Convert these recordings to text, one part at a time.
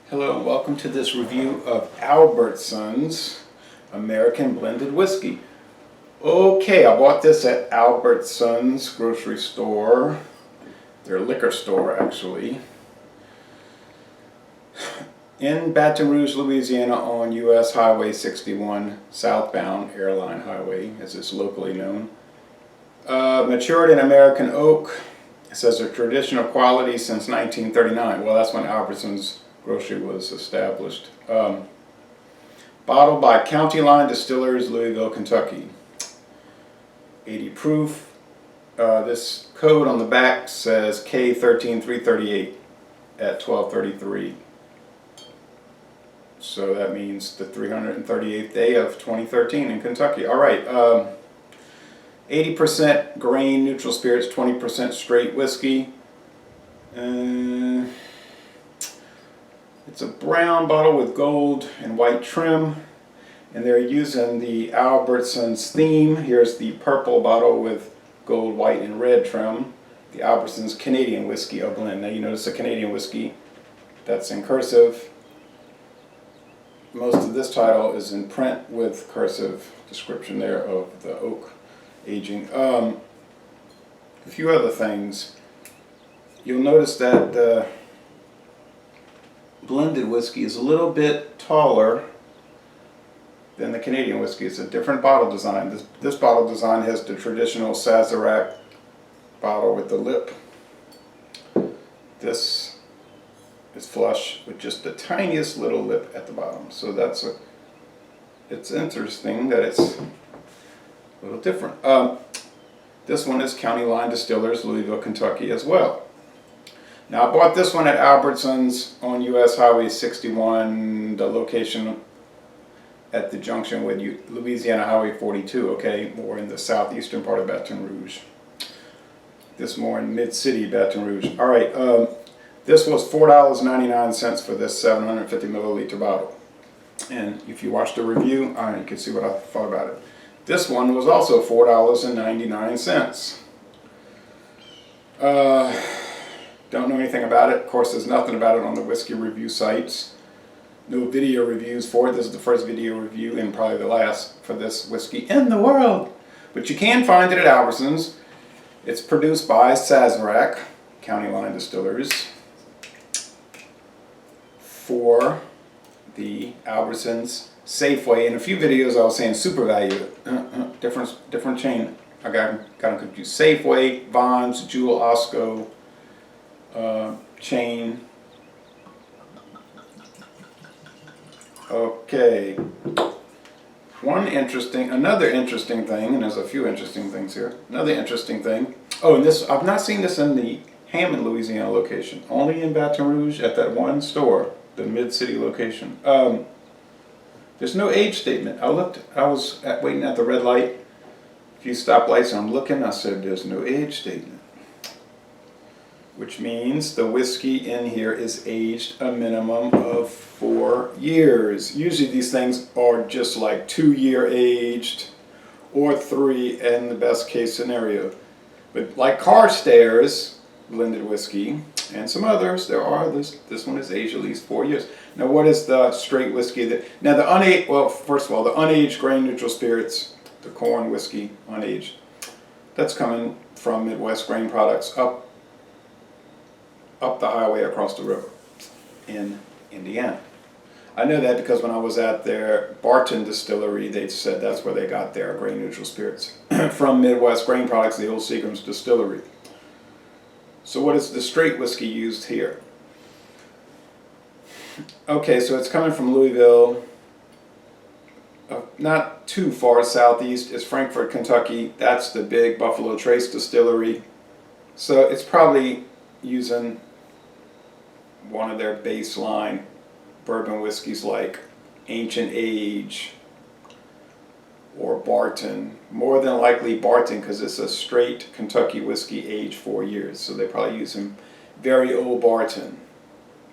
Hello and welcome to this review of Albertsons American Blended Whiskey. Okay, I bought this at Albertsons grocery store, their liquor store actually, in Baton Rouge, Louisiana on US Highway 61, southbound Airline Highway as it's locally known. Matured in American oak. It says a traditional quality since 1939. Well, that's when Albertsons Grocery was established. Bottled by County Line Distillers, Louisville, Kentucky. 80 proof. This code on the back says K13338 at 12:33. So that means the 338th day of 2013 in Kentucky. All right. 80% grain neutral spirits, 20% straight whiskey. It's a brown bottle with gold and white trim, and they're using the Albertsons theme. Here's the purple bottle with gold, white, and red trim. The Albertsons Canadian whiskey, a blend. Now you notice a Canadian whiskey that's in cursive. Most of this title is in print with cursive description there of the oak aging. A few other things. You'll notice that the blended whiskey is a little bit taller than the Canadian whiskey. It's a different bottle design. This bottle design has the traditional Sazerac bottle with the lip. This is flush with just the tiniest little lip at the bottom. So it's interesting that it's a little different. This one is County Line Distillers, Louisville, Kentucky as well. Now I bought this one at Albertsons on US Highway 61, the location at the junction with Louisiana Highway 42, okay, more in the southeastern part of Baton Rouge. This more in mid-city Baton Rouge. All right, this was $4.99 for this 750 milliliter bottle. And if you watch the review, you can see what I thought about it. This one was also $4.99. Don't know anything about it. Of course, there's nothing about it on the whiskey review sites. No video reviews for it. This is the first video review and probably the last for this whiskey in the world. But you can find it at Albertsons. It's produced by Sazerac, County Line Distillers, for the Albertsons Safeway. In a few videos I was saying Super Value. Different chain. I got them confused. Safeway, Vons, Jewel, Osco, chain. Okay. Another interesting thing, and there's a few interesting things here. Another interesting thing. Oh, and this, I've not seen this in the Hammond, Louisiana location. Only in Baton Rouge at that one store, the mid-city location. There's no age statement. I was waiting at the red light, a few stoplights, and I'm looking, I said, there's no age statement. Which means the whiskey in here is aged a minimum of 4 years. Usually these things are just like 2-year aged or 3 in the best case scenario. But like Carstairs blended whiskey and some others, this one is aged at least 4 years. Now what is the straight whiskey? Now the unaged, well, first of all, the unaged grain neutral spirits, the corn whiskey, unaged, that's coming from Midwest Grain Products up the highway across the river in Indiana. I know that because when I was at their Barton distillery, they said that's where they got their grain neutral spirits from Midwest Grain Products, the old Seagram's distillery. So what is the straight whiskey used here? Okay, so it's coming from Louisville, not too far southeast is Frankfort, Kentucky. That's the big Buffalo Trace distillery. So it's probably using one of their baseline bourbon whiskeys like Ancient Age or Barton. More than likely Barton, because it's a straight Kentucky whiskey aged 4 years. So they probably use some very old Barton.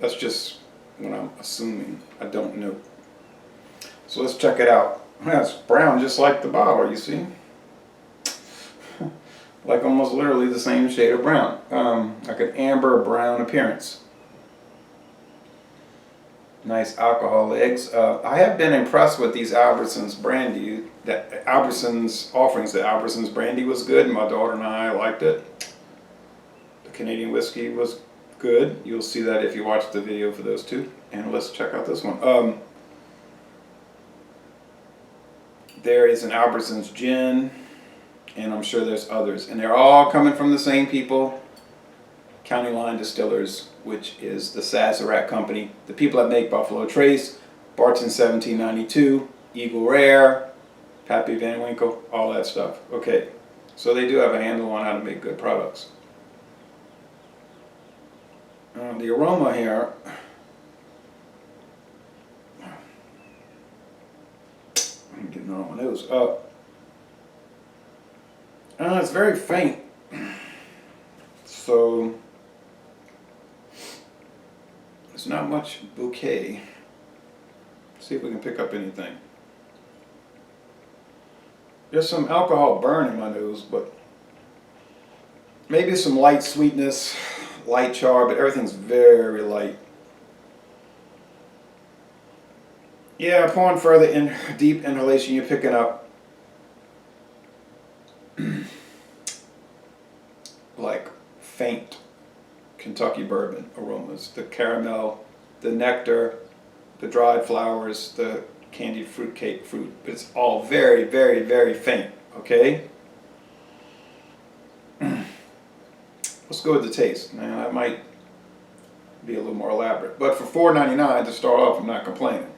That's just what I'm assuming. I don't know. So let's check it out. It's brown just like the bottle, you see? Like almost literally the same shade of brown. Like an amber brown appearance. Nice alcohol legs. I have been impressed with these Albertsons brandy. That Albertsons offerings. The Albertsons brandy was good. My daughter and I liked it. The Canadian whiskey was good. You'll see that if you watch the video for those two. And let's check out this one. There is an Albertsons gin, and I'm sure there's others. And they're all coming from the same people, County Line Distillers, which is the Sazerac company. The people that make Buffalo Trace, Barton 1792, Eagle Rare, Pappy Van Winkle, all that stuff. Okay, so they do have a handle on how to make good products. The aroma here, I'm getting it on my nose. It's very faint, so there's not much bouquet. See if we can pick up anything. There's some alcohol burn in my nose, but maybe some light sweetness, light char, but everything's very light. Yeah, upon further deep inhalation, you're picking up like faint Kentucky bourbon aromas. The caramel, the nectar, the dried flowers, the candied fruit cake fruit. It's all very, very, very faint, okay? Let's go with the taste. Now, that might be a little more elaborate. But for $4.99 to start off, I'm not complaining.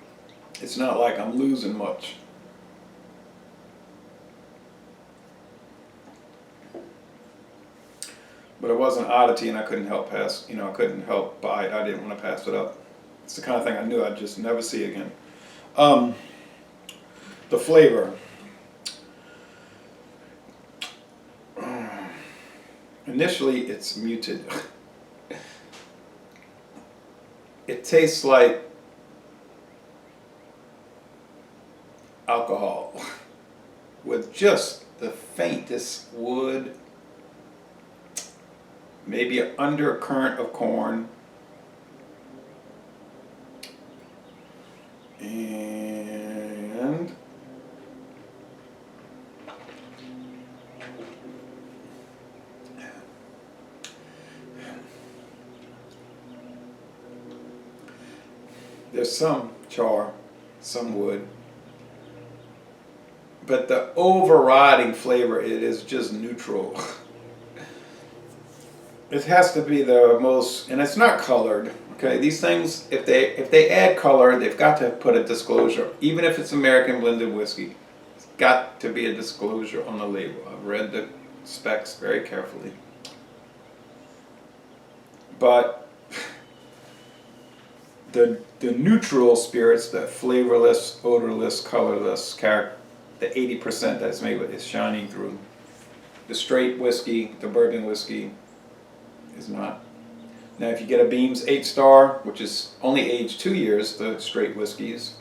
It's not like I'm losing much. But it was an oddity, and I couldn't help I couldn't help buy it. I didn't want to pass it up. It's the kind of thing I knew I'd just never see again. The flavor. Initially, it's muted. It tastes like alcohol with just the faintest wood, maybe an undercurrent of corn, and there's some char, some wood, but the overriding flavor, it is just neutral. It has to be the most, and it's not colored. Okay, these things, if they add color, they've got to put a disclosure. Even if it's American blended whiskey, it's got to be a disclosure on the label. I've read the specs very carefully. But the neutral spirits, the flavorless, odorless, colorless the 80% that's made with is shining through. The straight whiskey, the bourbon whiskey, is not. Now, if you get a Beams 8-star, which is only aged 2 years, the straight whiskeys,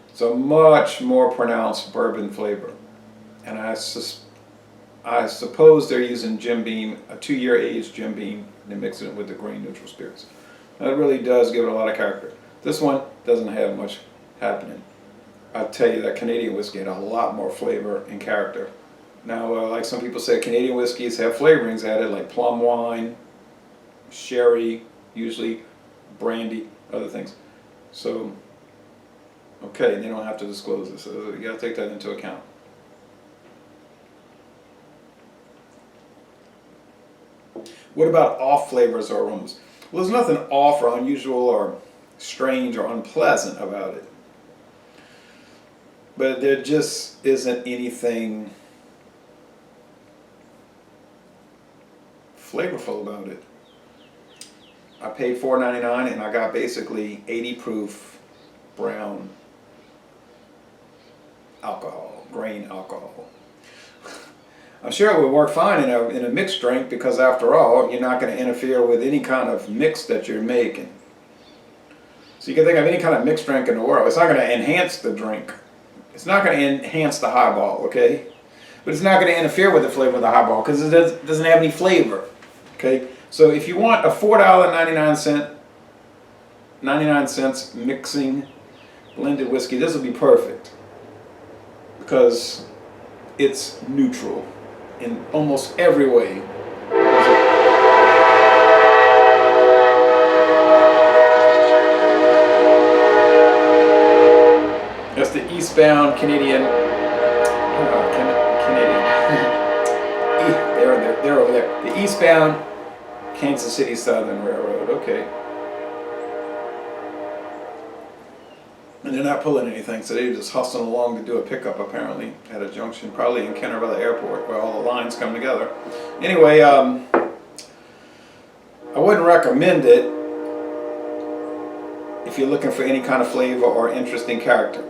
it's a much more pronounced bourbon flavor. And I suppose they're using Jim Beam, a 2-year aged Jim Beam, and they're mixing it with the grain neutral spirits. That really does give it a lot of character. This one doesn't have much happening. I'll tell you that Canadian whiskey had a lot more flavor and character. Now, like some people say, Canadian whiskeys have flavorings added, like plum wine, sherry, usually brandy, other things. So, okay, they don't have to disclose this, so you got to take that into account. What about off flavors or aromas? Well, there's nothing off or unusual or strange or unpleasant about it. But there just isn't anything flavorful about it. I paid $4.99 and I got basically 80 proof brown alcohol, grain alcohol. I'm sure it would work fine in a mixed drink, because after all, you're not going to interfere with any kind of mix that you're making. So you can think of any kind of mixed drink in the world. It's not going to enhance the drink. It's not going to enhance the highball, okay? But it's not going to interfere with the flavor of the highball, because it doesn't have any flavor, okay? So if you want a $4.99 99 cents mixing blended whiskey. This will be perfect because it's neutral in almost every way. That's the eastbound Canadian. Canadian. They're over there. The eastbound Kansas City Southern Railroad. Okay. And they're not pulling anything, so they're just hustling along to do a pickup apparently at a junction, probably in Kenner by the airport, where all the lines come together. Anyway, I wouldn't recommend it if you're looking for any kind of flavor or interesting character.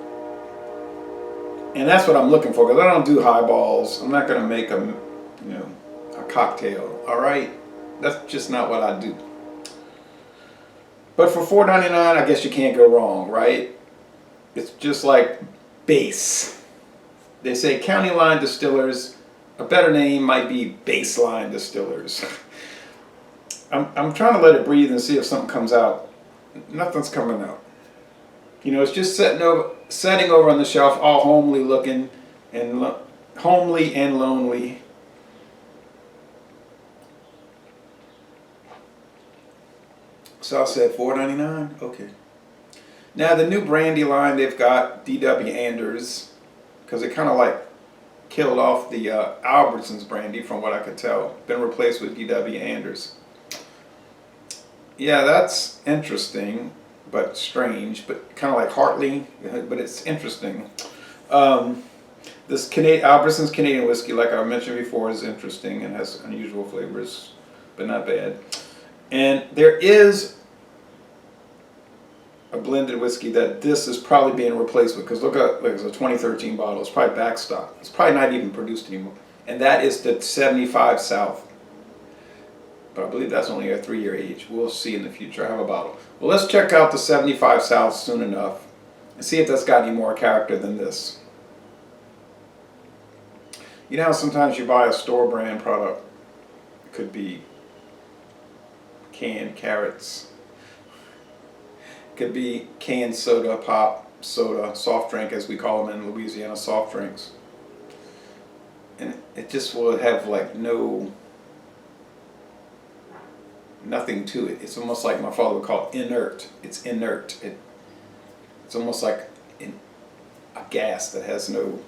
And that's what I'm looking for, because I don't do highballs. I'm not going to make a cocktail. All right, that's just not what I do. But for $4.99, I guess you can't go wrong, right? It's just like base. They say County Line Distillers. A better name might be Baseline Distillers. I'm trying to let it breathe and see if something comes out. Nothing's coming out. It's just setting over on the shelf, all homely looking and homely and lonely. So I said $4.99. Okay. Now the new brandy line, they've got D.W. Anders, because it kind of like killed off the Albertsons brandy, from what I could tell. Been replaced with D.W. Anders. Yeah, that's interesting, but strange, but kind of like Hartley, but it's interesting. This Albertsons Canadian whiskey, like I mentioned before, is interesting and has unusual flavors, but not bad. And there is a blended whiskey that this is probably being replaced with, because look at, it's a 2013 bottle. It's probably backstock. It's probably not even produced anymore. And that is the 75 South. But I believe that's only a 3-year age. We'll see in the future. I have a bottle. Well, let's check out the 75 South soon enough and see if that's got any more character than this. You know how sometimes you buy a store brand product? It could be canned carrots. Could be canned soda, pop soda, soft drink, as we call them in Louisiana, soft drinks. And it just will have like nothing to it. It's almost like my father would call it inert. It's inert. It's almost like a gas that has no,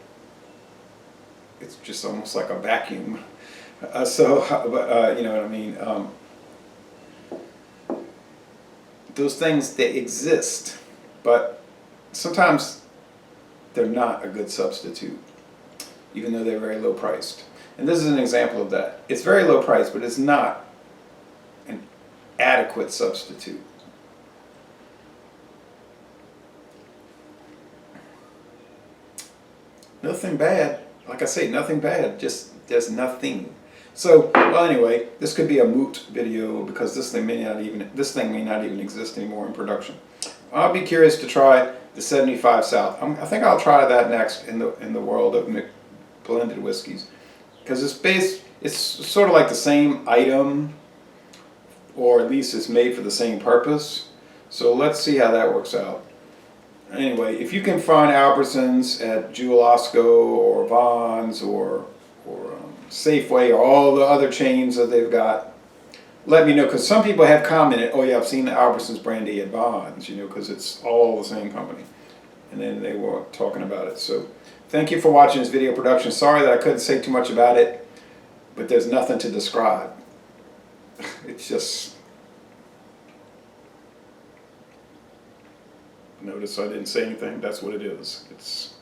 it's just almost like a vacuum. You know what I mean? Those things, they exist, but sometimes they're not a good substitute, even though they're very low priced. And this is an example of that. It's very low priced, but it's not an adequate substitute. Nothing bad. Like I say, nothing bad. Just there's nothing. So, well, anyway, this could be a moot video because this thing may not even exist anymore in production. I'll be curious to try the 75 South. I think I'll try that next in the world of blended whiskeys, because it's sort of like the same item, or at least it's made for the same purpose. So let's see how that works out. Anyway, if you can find Albertsons at Jewel Osco or Vons or Safeway or all the other chains that they've got, let me know, because some people have commented, oh yeah, I've seen the Albertsons brandy at Vons, because it's all the same company. And then they were talking about it. So thank you for watching this video production. Sorry that I couldn't say too much about it, but there's nothing to describe. It's just, notice I didn't say anything. That's what it is. It's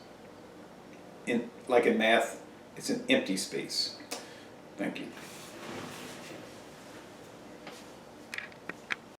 like in math, it's an empty space. Thank you.